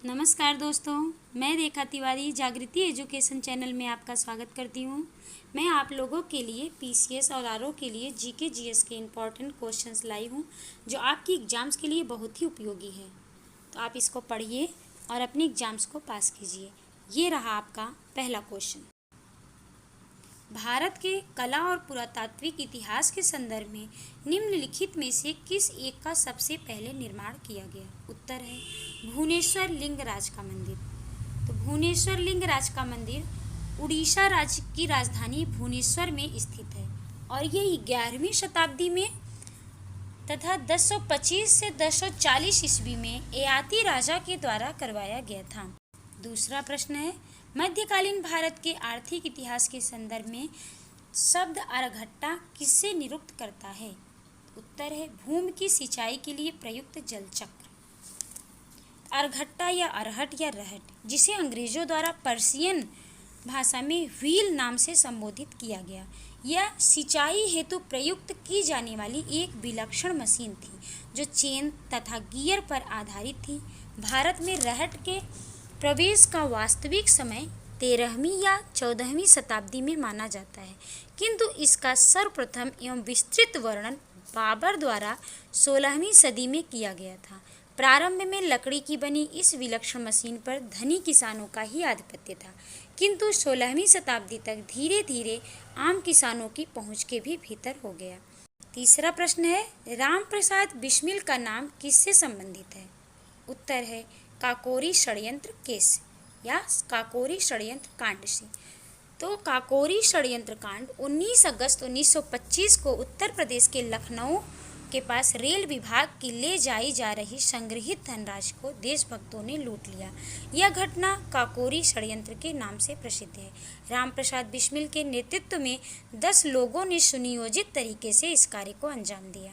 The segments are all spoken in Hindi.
नमस्कार दोस्तों, मैं रेखा तिवारी जागृति एजुकेशन चैनल में आपका स्वागत करती हूँ। मैं आप लोगों के लिए पीसीएस और आरओ के लिए जीके जीएस के इम्पॉर्टेंट क्वेश्चंस लाई हूँ जो आपकी एग्ज़ाम्स के लिए बहुत ही उपयोगी है। तो आप इसको पढ़िए और अपनी एग्ज़ाम्स को पास कीजिए। ये रहा आपका पहला क्वेश्चन। भारत के कला और पुरातात्विक इतिहास के संदर्भ में निम्नलिखित में से किस एक का सबसे पहले निर्माण किया गया? उत्तर है भुवनेश्वर लिंगराज का मंदिर। तो भुवनेश्वर लिंगराज का मंदिर उड़ीसा राज्य की राजधानी भुवनेश्वर में स्थित है और ये 11वीं शताब्दी में तथा 1025 से 1040 ईस्वी में ययाति राजा के द्वारा करवाया गया था। दूसरा प्रश्न है मध्यकालीन भारत के आर्थिक इतिहास के संदर्भ में शब्द अरघट्टा किससे निरुक्त करता है? उत्तर है भूमि की सिंचाई के लिए प्रयुक्त जल चक्र। अरघट्टा या अरहट या रहट, जिसे अंग्रेजों द्वारा पर्शियन भाषा में व्हील नाम से संबोधित किया गया, यह सिंचाई हेतु प्रयुक्त की जाने वाली एक विलक्षण मशीन थी जो चेन तथा गियर पर आधारित थी। भारत में रहट के प्रवेश का वास्तविक समय 13वीं या 14वीं शताब्दी में माना जाता है, किंतु इसका सर्वप्रथम एवं विस्तृत वर्णन बाबर द्वारा 16वीं सदी में किया गया था। प्रारंभ में लकड़ी की बनी इस विलक्षण मशीन पर धनी किसानों का ही आधिपत्य था, किंतु 16वीं शताब्दी तक धीरे धीरे आम किसानों की पहुंच के भी भीतर हो गया। तीसरा प्रश्न है राम प्रसाद बिस्मिल का नाम किससे संबंधित है? उत्तर है काकोरी षड्यंत्र केस या काकोरी षड्यंत्र कांड से। तो काकोरी षड्यंत्र कांड 19 अगस्त 1925 को उत्तर प्रदेश के लखनऊ के पास रेल विभाग की ले जाई जा रही संग्रहित धनराशि को देशभक्तों ने लूट लिया। यह घटना काकोरी षड्यंत्र के नाम से प्रसिद्ध है। राम प्रसाद बिस्मिल के नेतृत्व में 10 लोगों ने सुनियोजित तरीके से इस कार्य को अंजाम दिया।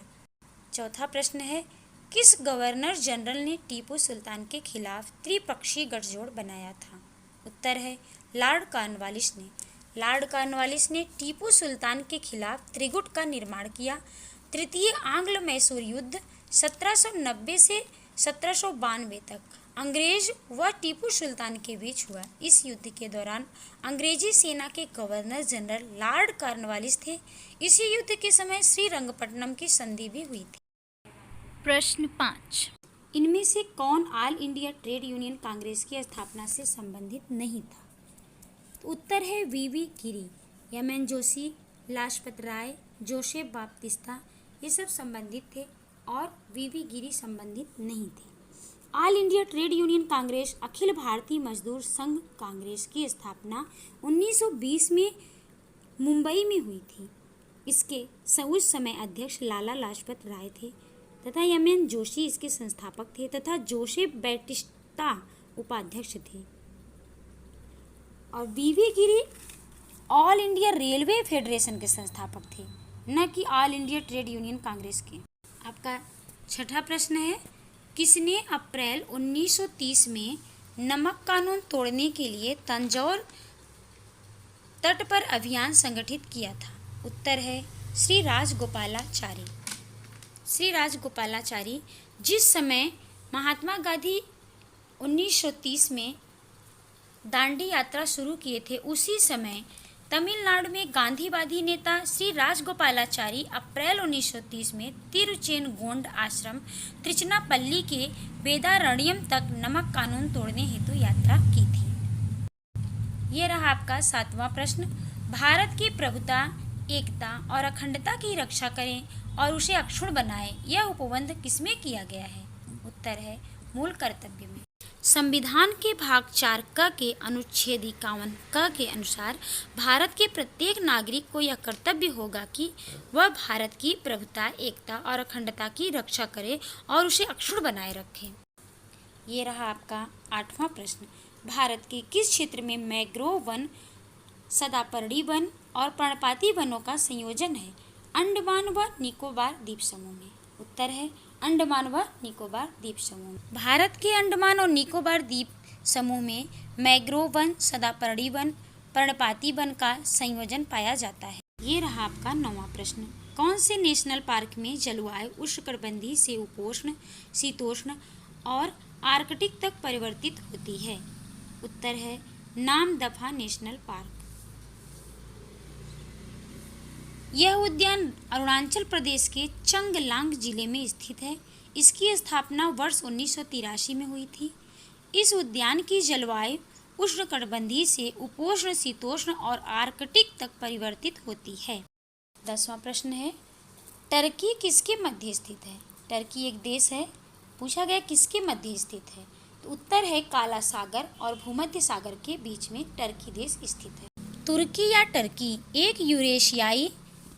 चौथा प्रश्न है किस गवर्नर जनरल ने टीपू सुल्तान के खिलाफ त्रिपक्षीय गठजोड़ बनाया था? उत्तर है लॉर्ड कॉर्नवालिस ने। लॉर्ड कॉर्नवालिस ने टीपू सुल्तान के खिलाफ त्रिगुट का निर्माण किया। तृतीय आंग्ल मैसूर युद्ध 1790 से 1792 तक अंग्रेज व टीपू सुल्तान के बीच हुआ। इस युद्ध के दौरान अंग्रेजी सेना के गवर्नर जनरल लॉर्ड कॉर्नवालिस थे। इसी युद्ध के समय श्रीरंगपट्टनम की संधि भी हुई थी। प्रश्न 5, इनमें से कौन all India trade union Congress की स्थापना से संबंधित नहीं था? तो उत्तर है वीवी गिरी, एमएन जोशी, लाजपत राय, जोसेफ बाप्तिस्ता, ये सब संबंधित थे और वीवी गिरी संबंधित नहीं थे। All India trade union Congress Akhil Bharatiya Mazdoor संघ कांग्रेस की स्थापना 1920 में मुंबई में हुई थी। इसके उस समय अध्यक्ष लाला लाजपत राय थे तथा एमएन जोशी इसके संस्थापक थे तथा जोसेफ बैटिस्टा उपाध्यक्ष थे। और वीवी गिरी ऑल इंडिया रेलवे फेडरेशन के संस्थापक थे, न कि all India trade union Congress के। आपका छठा प्रश्न है किसने अप्रैल 1930 में नमक कानून तोड़ने के लिए तंजौर तट पर अभियान संगठित किया था? उत्तर है श्री राजगोपालाचारी। श्री राजगोपालाचारी जिस समय महात्मा गांधी 1930 में दांडी यात्रा शुरू किए थे, उसी समय तमिलनाडु में गांधीवादी नेता श्री राजगोपालाचारी अप्रैल 1930 में तिरुचेनगोंड आश्रम त्रिचनापल्ली के वेदारण्यम तक नमक कानून तोड़ने हेतु यात्रा की थी। ये रहा आपका 7वां प्रश्न। भारत की प्रभुता, एकता और अखंडता की रक्षा करें और उसे अक्षुण्ण बनाए, यह उपबंध किसमें किया गया है? उत्तर है मूल कर्तव्य में। संविधान के भाग 4 क के अनुच्छेद 51 क के अनुसार भारत के प्रत्येक नागरिक को यह कर्तव्य होगा कि वह भारत की प्रभुता, एकता और अखंडता की रक्षा करे और उसे अक्षुण्ण बनाए रखे। ये रहा आपका 8वां प्रश्न। भारत के किस क्षेत्र में मैंग्रोव वन, सदापर्णी वन और पर्णपाती वनों का संयोजन है? अंडमान व निकोबार द्वीप समूह में। उत्तर है अंडमान व निकोबार द्वीप समूह। भारत के अंडमान और निकोबार द्वीप समूह में मैंग्रोव वन, सदापर्णी वन, पर्णपाती वन का संयोजन पाया जाता है। ये रहा आपका 9वां प्रश्न। कौन से नेशनल पार्क में जलवायु उष्णकटिबंधीय से उपोष्ण, शीतोष्ण और आर्कटिक तक परिवर्तित होती है? उत्तर है नामदफा नेशनल पार्क। यह उद्यान अरुणाचल प्रदेश के चंगलांग जिले में स्थित है। इसकी स्थापना वर्ष 1983 में हुई थी। इस उद्यान की जलवायु उष्णकटिबंधीय से उपोष्ण, शीतोष्ण और आर्कटिक तक परिवर्तित होती है। 10वां प्रश्न है, टर्की किसके मध्य स्थित है? टर्की एक देश है। पूछा गया किसके मध्य स्थित है? तो उत्तर है काला सागर और भूमध्य सागर के बीच में टर्की देश स्थित है। तुर्की या टर्की एक यूरेशियाई,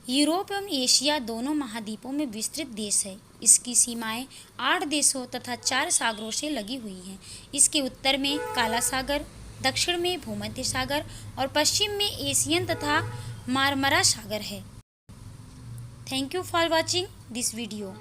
यूरोप एवं एशिया दोनों महाद्वीपों में विस्तृत देश है। इसकी सीमाएं 8 देशों तथा 4 सागरों से लगी हुई हैं। इसके उत्तर में काला सागर, दक्षिण में भूमध्य सागर और पश्चिम में एशियन तथा मारमरा सागर है। Thank you for watching this video.